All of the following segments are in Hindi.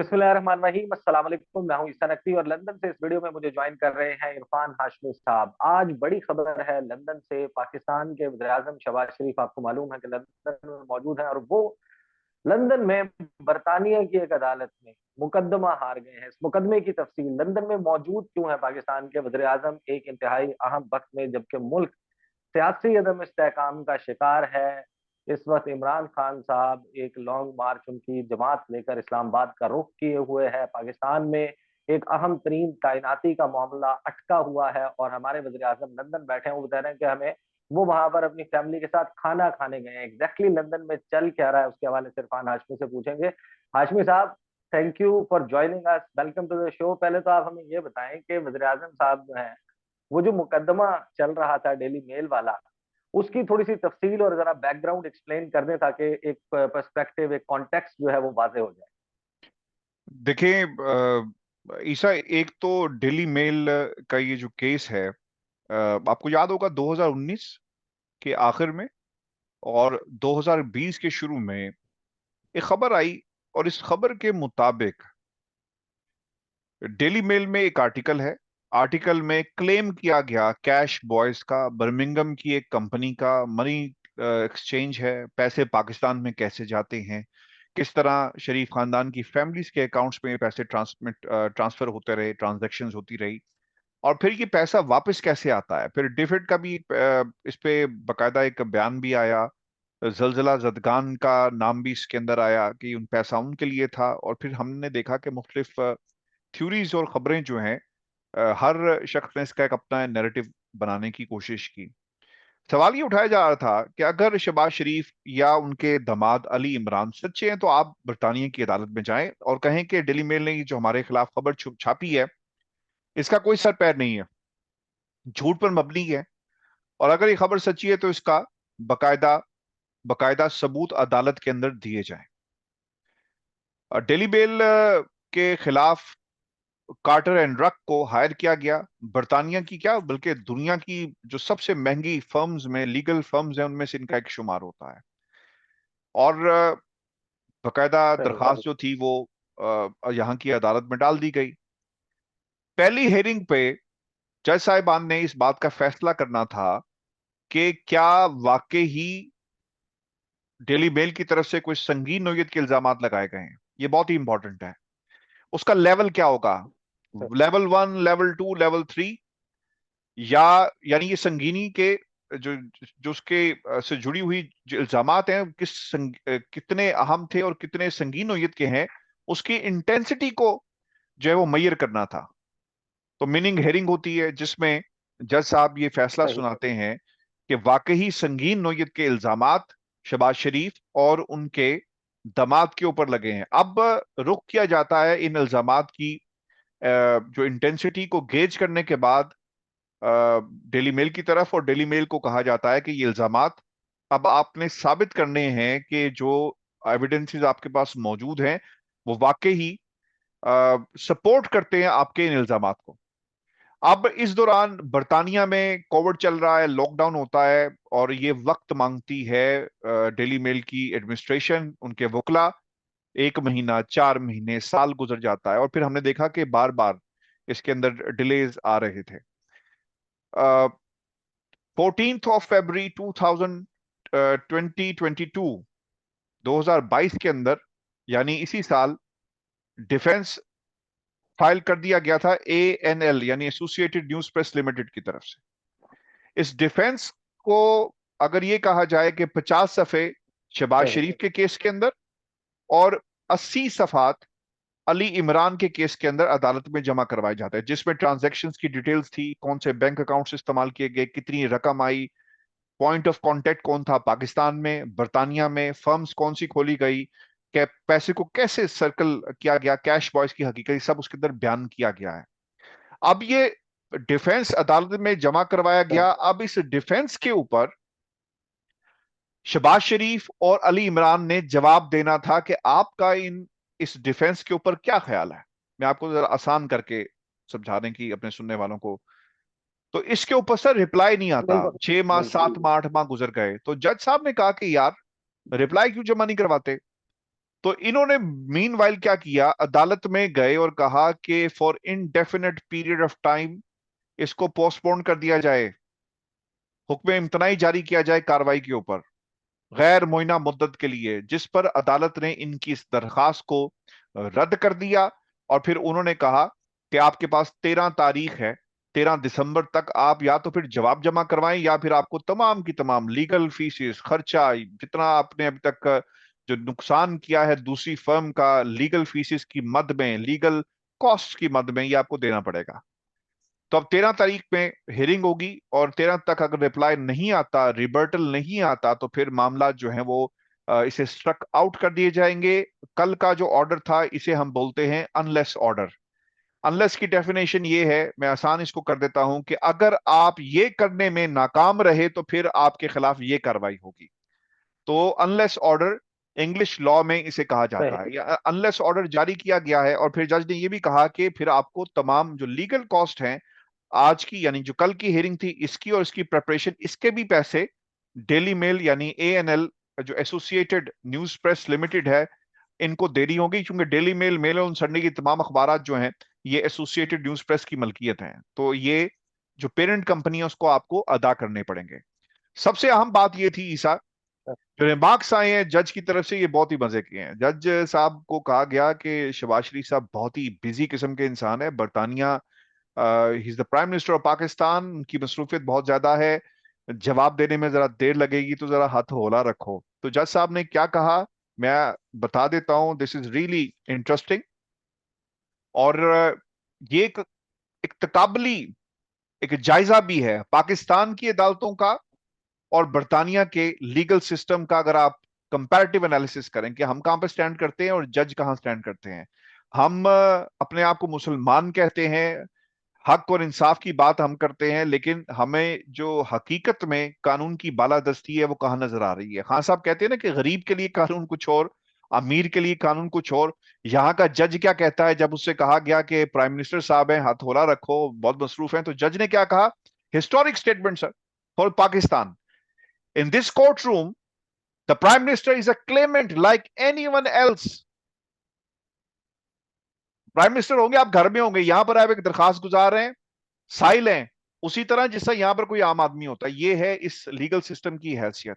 बिस्मिल्लाहिर्रहमानिर्रहीम। अस्सलाम वालेकुम। मैं हूं ईसा नकवी और लंदन से इस वीडियो में मुझे ज्वाइन कर रहे हैं इरफान हाशमी साहब। आज बड़ी खबर है लंदन से। पाकिस्तान के वज़ीर-ए-आज़म शहबाज शरीफ, आपको मालूम है कि लंदन में मौजूद हैं और वो लंदन में बरतानिया की एक अदालत में मुकदमा हार गए हैं। इस मुकदमे की तफसील, लंदन में मौजूद क्यों है पाकिस्तान के वज़ीर-ए-आज़म एक इंतहाई अहम वक्त में जबकि मुल्क सियासी अदम इस्तेहकाम का शिकार है। इस वक्त इमरान खान साहब एक लॉन्ग मार्च उनकी जमात लेकर इस्लामाबाद का रुख किए हुए है। पाकिस्तान में एक अहम तरीन तैनाती का मामला अटका हुआ है और हमारे वज़ीर आज़म लंदन बैठे हैं। वो बता रहे हैं कि हमें वो वहां पर अपनी फैमिली के साथ खाना खाने गए हैं। एग्जैक्टली लंदन में चल क्या रहा है उसके हवाले से इरफान हाशमी से पूछेंगे। हाशमी साहब, thank you for joining us, welcome to the show. पहले तो आप हमें ये बताएं कि वज़ीर आज़म साहब जो हैं, वो जो मुकदमा चल रहा था डेली मेल वाला, उसकी थोड़ी सी तफसील और जरा बैकग्राउंड एक्सप्लेन कर दें ताकि एक पर्सपेक्टिव, एक कॉन्टेक्स्ट जो है वो वाजे हो जाए। देखिए ईसा, एक तो डेली मेल का ये जो केस है, आपको याद होगा 2019 के आखिर में और 2020 के शुरू में एक खबर आई। और इस खबर के मुताबिक डेली मेल में एक आर्टिकल है। आर्टिकल में क्लेम किया गया कैश बॉयज का, बर्मिंगम की एक कंपनी का मनी एक्सचेंज है। पैसे पाकिस्तान में कैसे जाते हैं, किस तरह शरीफ खानदान की फैमिलीज के अकाउंट्स में पैसे ट्रांसफर होते रहे, ट्रांजैक्शंस होती रही, और फिर ये पैसा वापस कैसे आता है। फिर डिफिड का भी इस पे बकायदा एक बयान भी आया। जलजला जदगान का नाम भी इसके अंदर आया कि उन पैसा उनके लिए था। और फिर हमने देखा कि मुख्तलिफ थ्योरीज और खबरें जो हैं, हर शख्स ने इसका एक अपना नैरेटिव बनाने की कोशिश की। सवाल ये उठाया जा रहा था कि अगर शहबाज शरीफ या उनके दामाद अली इमरान सच्चे हैं तो आप बरतानिया की अदालत में जाएं और कहें कि डेली मेल ने ये जो हमारे खिलाफ खबर छापी है, इसका कोई सर पैर नहीं है, झूठ पर मबनी है। और अगर ये खबर सच्ची है तो इसका बकायदा बकायदा सबूत अदालत के अंदर दिए जाएं। डेली मेल के खिलाफ कार्टर एंड रक को हायर किया गया। बरतानिया की क्या, बल्कि दुनिया की जो सबसे महंगी फर्म्स में, लीगल फर्म्स हैं, उनमें से इनका एक शुमार होता है। और बकायदा सही दरखास्त सही। जो थी वो यहाँ की अदालत में डाल दी गई। पहली हेयरिंग पे जज साहिबान ने इस बात का फैसला करना था कि क्या वाकई ही डेली मेल की तरफ से कोई संगीन नोयत के इल्जाम लगाए गए हैं। ये बहुत ही इंपॉर्टेंट है। उसका लेवल क्या होगा, लेवल 1, लेवल 2, लेवल 3, या यानी ये संगीनी के जो जो उसके से जुड़ी हुई जो इल्जामात हैं, कितने अहम थे और कितने संगीन नोयत के हैं, उसकी इंटेंसिटी को जो है वो मैयर करना था। तो मीनिंग हेयरिंग होती है जिसमें जज साहब ये फैसला सही सुनाते हैं कि वाकई संगीन नोयत के इल्जामात शहबाज शरीफ और उनके दामाद के ऊपर लगे हैं। अब रुख किया जाता है इन इल्जामात की जो इंटेंसिटी को गेज करने के बाद डेली मेल की तरफ, और डेली मेल को कहा जाता है कि ये इल्जामात अब आपने साबित करने हैं कि जो एविडेंसेस आपके पास मौजूद हैं वो वाकई ही सपोर्ट करते हैं आपके इन इल्जामात को। अब इस दौरान बरतानिया में कोविड चल रहा है, लॉकडाउन होता है, और ये वक्त मांगती है डेली मेल की एडमिनिस्ट्रेशन, उनके वकला। 1 महीना, 4 महीने, साल गुजर जाता है और फिर हमने देखा कि बार बार इसके अंदर डिलेज आ रहे थे। 14 फरवरी 2022, 2022 के अंदर, यानी इसी साल, डिफेंस फाइल कर दिया गया था ANL यानी एसोसिएटेड न्यूज प्रेस लिमिटेड की तरफ से। इस डिफेंस को अगर ये कहा जाए कि 50 सफ़े शहबाज सही। शरीफ के केस के अंदर और 80 सफ़ात अली इमरान के केस के अंदर अदालत में जमा करवाए जाते हैं, जिसमें ट्रांजैक्शंस की डिटेल्स थी, कौन से बैंक अकाउंट्स इस्तेमाल किए गए, कितनी रकम आई, पॉइंट ऑफ कांटेक्ट कौन था पाकिस्तान में, बर्तानिया में, फर्म्स कौन सी खोली गई, पैसे को कैसे सर्कल किया गया, कैश बॉयज की हकीकत, सब उसके अंदर बयान किया गया है। अब ये डिफेंस अदालत में जमा करवाया सही। गया। अब इस डिफेंस के ऊपर शहबाज शरीफ और अली इमरान ने जवाब देना था कि आपका इन इस डिफेंस के ऊपर क्या ख्याल है। मैं आपको जरा आसान करके समझाने की अपने सुनने वालों को, तो इसके ऊपर सर रिप्लाई नहीं आता। बिल्कुल 6 माह, बिल्कुल। 7 माह, 8 माह गुजर गए, तो जज साहब ने कहा कि यार रिप्लाई क्यों जमा नहीं करवाते। तो इन्होंने मीनवाइल क्या किया, अदालत में गए और कहा कि for indefinite period of time इसको पोस्टपोन कर दिया जाए, हुक्म इम्तनाई जारी किया जाए कार्रवाई के ऊपर गैर मुइना मुद्दत के लिए, जिस पर अदालत ने इनकी इस दरखास्त को रद्द कर दिया। और फिर उन्होंने कहा कि आपके पास 13 तारीख है, 13 दिसंबर तक आप या तो फिर जवाब जमा करवाएं या फिर आपको तमाम की तमाम लीगल फीसेस, खर्चा, जितना आपने अभी तक जो नुकसान किया है दूसरी फर्म का, लीगल फीसेस की मद में, लीगल कॉस्ट की मद में, ये आपको देना पड़ेगा। तो अब 13 तारीख में हियरिंग होगी और 13 तक अगर रिप्लाई नहीं आता, रिबर्टल नहीं आता, तो फिर मामला जो है वो इसे स्ट्रक आउट कर दिए जाएंगे। कल का जो ऑर्डर था इसे हम बोलते हैं अनलेस ऑर्डर। अनलेस की डेफिनेशन ये है, मैं आसान इसको कर देता हूं, कि अगर आप ये करने में नाकाम रहे तो फिर आपके खिलाफ ये कार्रवाई होगी। तो अनलेस ऑर्डर इंग्लिश लॉ में इसे कहा सही। जाता है, या अनलेस ऑर्डर जारी किया गया है। और फिर जज ने यह भी कहा कि फिर आपको तमाम जो लीगल कॉस्ट हैं आज की, यानी जो कल की हियरिंग थी इसकी और इसकी प्रिपरेशन, इसके भी पैसे डेली मेल यानी ANL जो एसोसिएटेड न्यूज प्रेस लिमिटेड है, इनको देनी होगी, क्योंकि Daily Mail, Mail on Sunday की तमाम अखबार जो हैं ये एसोसिएटेड न्यूज प्रेस की मलकियत हैं। तो ये जो पेरेंट कंपनी है उसको आपको अदा करने पड़ेंगे। सबसे अहम बात ये थी ईसा, जो रिमार्क्स आए हैं जज की तरफ से, ये बहुत ही मजे के हैं। जज साहब को कहा गया कि शहबाज शरीफ साहब बहुत ही बिजी किस्म के इंसान है, बरतानिया, he is the prime minister of Pakistan, उनकी मसरूफियत बहुत ज्यादा है, जवाब देने में जरा देर लगेगी तो जरा हाथ होला रखो। तो जज साहब ने क्या कहा मैं बता देता हूं, दिस इज रियली इंटरेस्टिंग। और ये एक तकाबली, एक जायजा भी है पाकिस्तान की अदालतों का और बरतानिया के लीगल सिस्टम का। अगर आप कंपैरेटिव एनालिसिस करें कि हम कहां पर स्टैंड करते हैं और जज कहां स्टैंड करते हैं। हम अपने आप को मुसलमान कहते हैं, हक और इंसाफ की बात हम करते हैं, लेकिन हमें जो हकीकत में कानून की बालादस्ती है वो कहाँ नजर आ रही है। खान साहब कहते हैं ना कि गरीब के लिए कानून कुछ और, अमीर के लिए कानून कुछ और। यहाँ का जज क्या कहता है, जब उससे कहा गया कि प्राइम मिनिस्टर साहब हैं, हथौला रखो, बहुत मसरूफ हैं, तो जज ने क्या कहा, historic statement sir for Pakistan, in this court room the prime minister is a Clement like any one else. Prime minister होंगे, आप घर में होंगे, यहां पर आप एक दरखास्त गुजार रहे हैं, साइल हैं, उसी तरह जिससे यहां पर कोई आम आदमी होता है। ये है इस लीगल सिस्टम की हैसियत।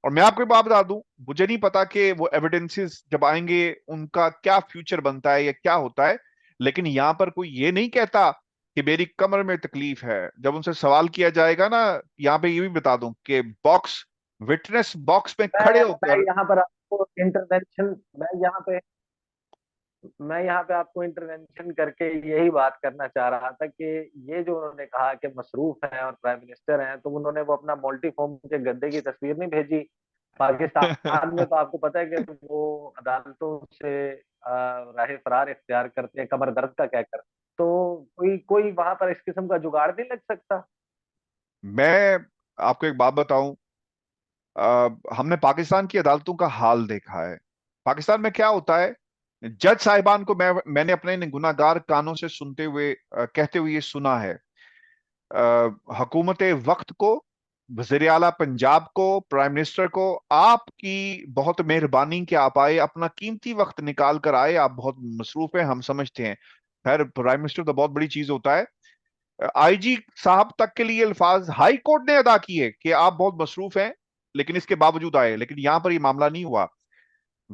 और मैं आपको एक बात बता दूं, मुझे नहीं पता कि वो एविडेंसेस जब आएंगे उनका क्या फ्यूचर बनता है या क्या होता है, लेकिन यहां पर कोई ये नहीं कहता कि मेरी कमर में तकलीफ है। जब उनसे सवाल किया जाएगा ना, यहां पे ये भी बता दूं कि बॉक्स, विटनेस बॉक्स में खड़े मैं होकर, यहाँ पर आपको इंटरवेंशन मैं यहाँ पे आपको इंटरवेंशन करके यही बात करना चाह रहा था कि ये जो उन्होंने कहा कि मसरूफ हैं और प्राइम मिनिस्टर हैं, तो उन्होंने वो अपना मल्टीफॉर्म के गद्दे की तस्वीर नहीं भेजी। पाकिस्तान में तो आपको पता है कि वो अदालतों से राह फरार इख्तियार करते हैं कमर दर्द का कहकर। तो कोई कोई वहां पर इस किस्म का जुगाड़ नहीं लग सकता? मैं आपको एक बात बताऊं, हमने पाकिस्तान की अदालतों का हाल देखा है। पाकिस्तान में क्या होता है, जज साहिबान को मैंने अपने इन गुनाहगार कानों से सुनते हुए, कहते हुए ये सुना है, हुकूमत वक्त को, वज़ीर आला पंजाब को, प्राइम मिनिस्टर को, आपकी बहुत मेहरबानी कि आप आए, अपना कीमती वक्त निकाल कर आए, आप बहुत मसरूफ हैं, हम समझते हैं। खैर प्राइम मिनिस्टर तो बहुत बड़ी चीज होता है, IG साहब तक के लिए अल्फाज हाई कोर्ट ने अदा किए कि आप बहुत मसरूफ हैं, लेकिन इसके बावजूद आए। लेकिन यहां पर ये मामला नहीं हुआ।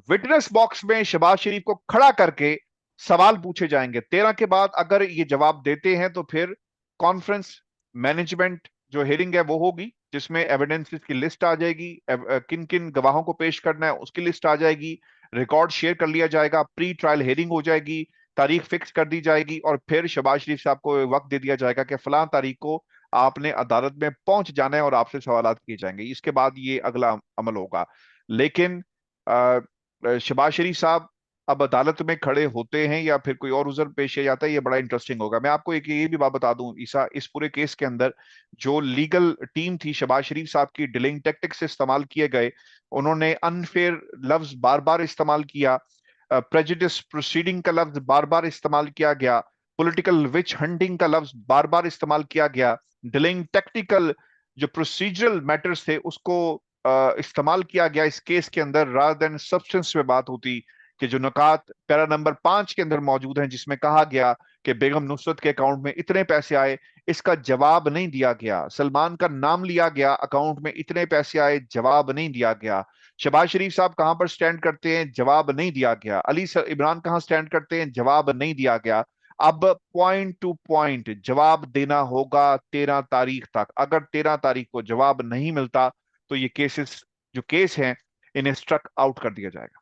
विटनेस बॉक्स में शहबाज शरीफ को खड़ा करके सवाल पूछे जाएंगे, 13 के बाद अगर ये जवाब देते हैं तो फिर कॉन्फ्रेंस मैनेजमेंट जो हेयरिंग है वो होगी, जिसमें एविडेंसेस की लिस्ट आ जाएगी, किन किन गवाहों को पेश करना है उसकी लिस्ट आ जाएगी, रिकॉर्ड शेयर कर लिया जाएगा, प्री ट्रायल हेयरिंग हो जाएगी, तारीख फिक्स कर दी जाएगी, और फिर शहबाज शरीफ साहब को वक्त दे दिया जाएगा कि फलां तारीख को आपने अदालत में पहुंच जाना है और आपसे सवालात किए जाएंगे। इसके बाद ये अगला अमल होगा। लेकिन शहबाज शरीफ साहब अब अदालत में खड़े होते हैं या फिर कोई और उज़र पेश किया जाता है, ये बड़ा इंटरेस्टिंग होगा। मैं आपको एक ये भी बात बता दूं ईसा, इस पूरे केस के अंदर जो लीगल टीम थी शहबाज शरीफ साहब की, डिलेइंग टैक्टिक्स इस्तेमाल किए गए, उन्होंने अनफेयर लफ्ज बार बार इस्तेमाल किया, प्रेजुडिस प्रोसीडिंग का लफ्ज बार बार इस्तेमाल किया गया, पॉलिटिकल विच हंटिंग का लफ्ज बार बार इस्तेमाल किया गया, डिलेइंग टेक्निकल जो प्रोसीजरल मैटर्स थे उसको इस्तेमाल किया गया इस केस के अंदर, रादर देन सब्सटेंस पे बात होती, कि जो नुकात पैरा नंबर 5 के अंदर मौजूद हैं, जिसमें कहा गया कि बेगम नुसरत के अकाउंट में इतने पैसे आए, इसका जवाब नहीं दिया गया। सलमान का नाम लिया गया, अकाउंट में इतने पैसे आए, जवाब नहीं दिया गया। शहबाज शरीफ साहब कहां पर स्टैंड करते हैं, जवाब नहीं दिया गया। इमरान कहां स्टैंड करते हैं, जवाब नहीं दिया गया। अब पॉइंट टू पॉइंट जवाब देना होगा 13 तारीख तक। अगर 13 तारीख को जवाब नहीं मिलता तो ये केसेस, जो केस हैं, इन्हें स्ट्रक आउट कर दिया जाएगा।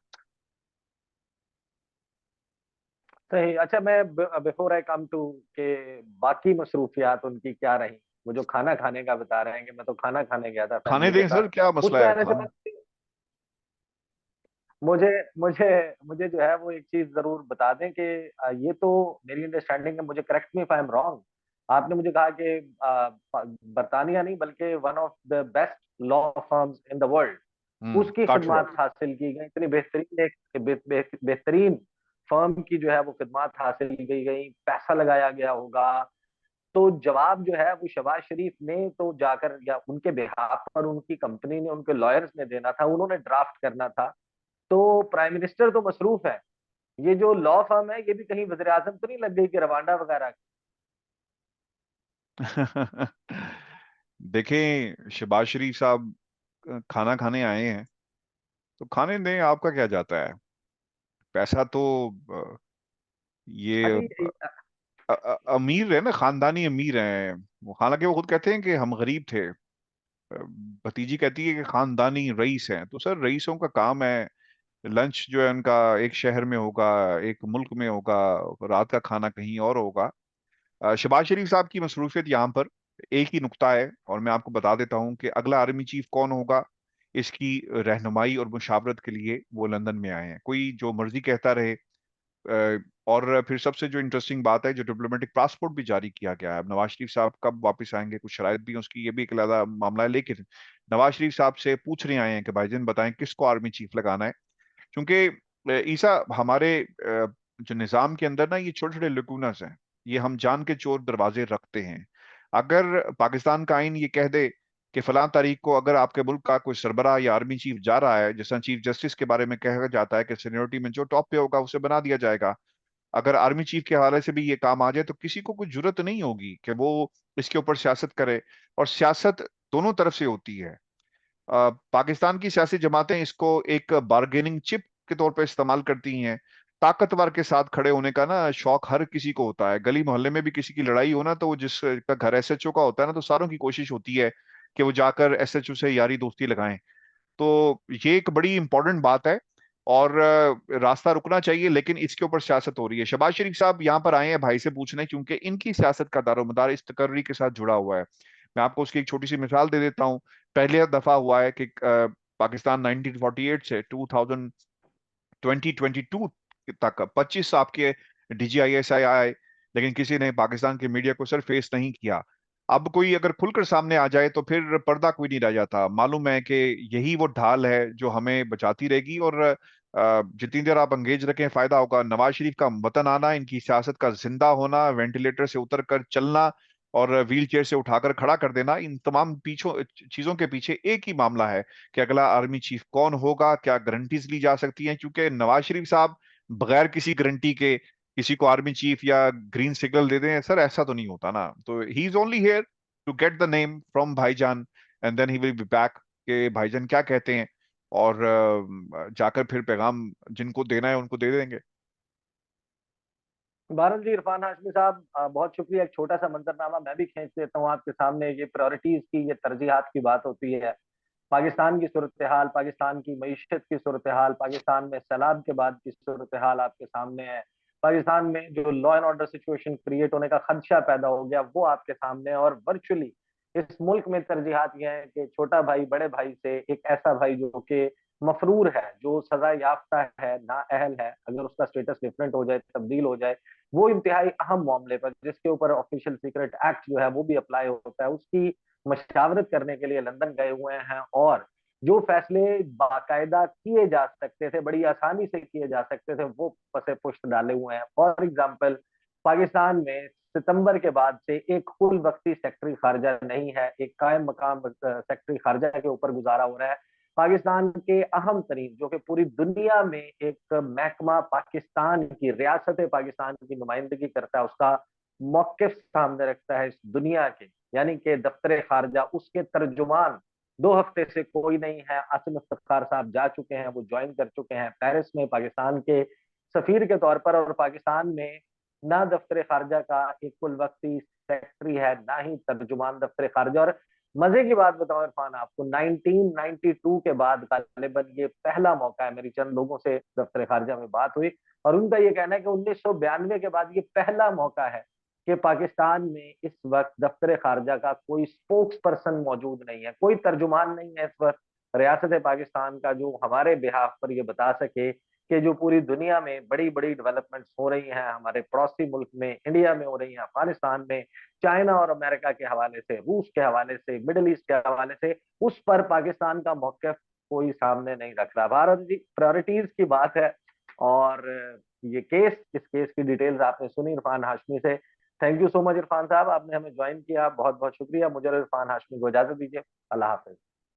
सही। अच्छा, मैं बिफोर आई कम टू के बाकी मसरूफियात उनकी क्या रही, वो जो खाना खाने का बता रहे हैं कि मैं तो खाना खाने गया था खाने फैमिली के दें साथ, सर, क्या उस मसला पे है आने से खाना। पहले मुझे मुझे मुझे जो है वो एक चीज जरूर बता दें कि ये तो मेरी अंडरस्टैंडिंग है, मुझे correct me if I am wrong. आपने मुझे कहा कि बरतानिया नहीं बल्कि one of the best law firms in the world, उसकी कार्टर। खिदमात हासिल की गई, इतनी बेहतरीन एक बेहतरीन फर्म की जो है वो खिदमात हासिल की गई, पैसा लगाया गया होगा। तो जवाब जो है वो शहबाज शरीफ ने तो जाकर, या उनके बिहाफ पर उनकी कंपनी ने, उनके लॉयर्स ने देना था, उन्होंने ड्राफ्ट करना था। तो प्राइम मिनिस्टर तो मसरूफ है, ये जो लॉ फर्म है ये भी कहीं वजीर आजम तो नहीं लग गई कि रवांडा वगैरह। देखें, शहबाज शरीफ साहब खाना खाने आए हैं तो खाने दें, आपका क्या जाता है। पैसा तो ये अभी अमीर है ना, खानदानी अमीर हैं वो। हालांकि वो खुद कहते हैं कि हम गरीब थे। भतीजी कहती है कि खानदानी रईस हैं। तो सर, रईसों का काम है, लंच जो है उनका एक शहर में होगा, एक मुल्क में होगा, रात का खाना कहीं और होगा। शहबाज शरीफ साहब की मसरूफियत यहाँ पर एक ही नुक्ता है, और मैं आपको बता देता हूँ कि अगला आर्मी चीफ कौन होगा, इसकी रहनुमाई और मुशावरत के लिए वो लंदन में आए हैं। कोई जो मर्जी कहता रहे। और फिर सबसे जो इंटरेस्टिंग बात है, जो डिप्लोमेटिक पासपोर्ट भी जारी किया गया है। अब नवाज शरीफ साहब कब वापस आएंगे, कुछ शराइत भी हैं उसकी, ये भी एक अलग मामला है। लेकिन नवाज शरीफ साहब से पूछ रहे आए हैं कि भाईजान बताएं किसको आर्मी चीफ लगाना है। क्योंकि ईसा, हमारे जो निज़ाम के अंदर ना, ये छोटे छोटे लकूनस हैं, ये हम जान के चोर दरवाजे रखते हैं। अगर पाकिस्तान का आइन ये कह दे कि फलां तारीख को अगर आपके मुल्क का कोई सरबराह या आर्मी चीफ जा रहा है, जैसा चीफ जस्टिस के बारे में कहा जाता है कि सीनियोरिटी में जो टॉप पे होगा उसे बना दिया जाएगा, अगर आर्मी चीफ के हवाले से भी ये काम आ जाए तो किसी को कोई जरूरत नहीं होगी कि वो इसके ऊपर सियासत करे। और सियासत दोनों तरफ से होती है। पाकिस्तान की सियासी जमातें इसको एक बार्गेनिंग चिप के तौर पर इस्तेमाल करती हैं। ताकतवर के साथ खड़े होने का ना शौक हर किसी को होता है। गली मोहल्ले में भी किसी की लड़ाई हो ना, तो वो जिसका घर एसएचओ का होता है ना, तो सारों की कोशिश होती है कि वो जाकर एसएचओ से यारी दोस्ती लगाएं। तो ये एक बड़ी इंपॉर्टेंट बात है, और रास्ता रुकना चाहिए, लेकिन इसके ऊपर सियासत हो रही है। शहबाज शरीफ साहब यहाँ पर आए हैं भाई से पूछने, क्योंकि इनकी सियासत का दारोमदार इस तकर्री के साथ जुड़ा हुआ है। मैं आपको उसकी एक छोटी सी मिसाल दे देता हूँ। पहले दफा हुआ है कि पाकिस्तान 1948 से 2022 तक 25 आपके DGISI आए, लेकिन किसी ने पाकिस्तान के मीडिया को सर फेस नहीं किया। अब कोई अगर खुलकर सामने आ जाए तो फिर पर्दा कोई नहीं रह जाता। मालूम है कि यही वो ढाल है जो हमें बचाती रहेगी, और जितनी देर आप अंगेज रखें फायदा होगा। नवाज शरीफ का वतन आना, इनकी सियासत का जिंदा होना, वेंटिलेटर से उतर कर चलना और व्हील चेयर से उठाकर खड़ा कर देना, इन तमाम पीछों चीजों के पीछे एक ही मामला है कि अगला आर्मी चीफ कौन होगा, क्या गारंटीज ली जा सकती हैं। क्योंकि नवाज शरीफ साहब बगैर किसी गारंटी के किसी को आर्मी चीफ या ग्रीन सिग्नल दे दें, सर ऐसा तो नहीं होता ना। तो he is only here to get the name from Bhaijaan, and then he will be back के भाईजान क्या कहते हैं, और जाकर फिर पैगाम जिनको देना है उनको दे देंगे। बारन जी, इरफान हाशमी साहब, बहुत शुक्रिया। एक छोटा सा मंजरनामा मैं भी खींच देता हूँ आपके सामने। ये प्रायोरिटीज की, ये तरजीहात की बात होती है। पाकिस्तान की सूरत हाल, पाकिस्तान की मीशत की सूरत हाल, पाकिस्तान में सैलाब के बाद की सूरत हाल आपके सामने है। पाकिस्तान में जो law and order situation create होने का खदशा पैदा हो गया वो आपके सामने है। और वर्चुअली इस मुल्क में तरजीहात ये है कि छोटा भाई बड़े भाई से एक ऐसा भाई जो कि मफरूर है, जो सजा याफ्ता है, ना अहल है, अगर उसका स्टेटस डिफरेंट हो जाए, तब्दील हो जाए, वो इंतहाई अहम मामले पर जिसके ऊपर ऑफिशियल सीक्रेट एक्ट जो है वो भी अप्लाई होता है, उसकी मशावरत करने के लिए लंदन गए हुए हैं। और जो फैसले बाकायदा किए जा सकते थे, बड़ी आसानी से किए जा सकते थे, वो पसे पुष्ट डाले हुए हैं। फॉर एग्जाम्पल, पाकिस्तान में सितंबर के बाद से एक कुल वक्ती सेक्रेटरी खारजा नहीं है, एक कायम मकाम सेक्रेटरी खारजा के ऊपर गुजारा हो रहा है। पाकिस्तान के अहम तरीन, जो कि पूरी दुनिया में एक महकमा पाकिस्तान की, रियासत पाकिस्तान की नुमाइंदगी करता है, उसका मौकिफ सामने रखता है इस दुनिया के, यानी कि दफ्तर खारजा, उसके तर्जुमान 2 हफ्ते से कोई नहीं है। आसिम इफ्तिखार साहब जा चुके हैं, वो ज्वाइन कर चुके हैं पेरिस में पाकिस्तान के सफीर के तौर पर। और पाकिस्तान में ना दफ्तर खारजा का एक कुल वक्ती सेक्रेटरी है, ना ही तर्जुमान दफ्तर खारजा। और मजे की बात बताऊं इरफान आपको, 1992 के बाद गालिबन ये पहला मौका है, मेरी चंद लोगों से दफ्तर खारजा में बात हुई और उनका ये कहना है कि 1992 के बाद ये पहला मौका है कि पाकिस्तान में इस वक्त दफ्तर खारजा का कोई स्पोक्स पर्सन मौजूद नहीं है, कोई तर्जुमान नहीं है इस वक्त रियासत पाकिस्तान का, जो हमारे बिहाफ पर ये बता सके कि जो पूरी दुनिया में बड़ी बड़ी डेवलपमेंट्स हो रही हैं, हमारे पड़ोसी मुल्क में, इंडिया में हो रही हैं, अफगानिस्तान में, चाइना और अमेरिका के हवाले से, रूस के हवाले से, मिडिल ईस्ट के हवाले से, उस पर पाकिस्तान का मौक़िफ़ कोई सामने नहीं रख रहा। भारत की प्रायोरिटीज की बात है। और ये केस, इस केस की डिटेल्स आपने सुनी इरफान हाशमी से। Thank you so much Irfan साहब, आपने हमें ज्वाइन किया, बहुत बहुत शुक्रिया। मुझे इरफान हाशमी को इजाजत दीजिए। अल्लाह हाफिज।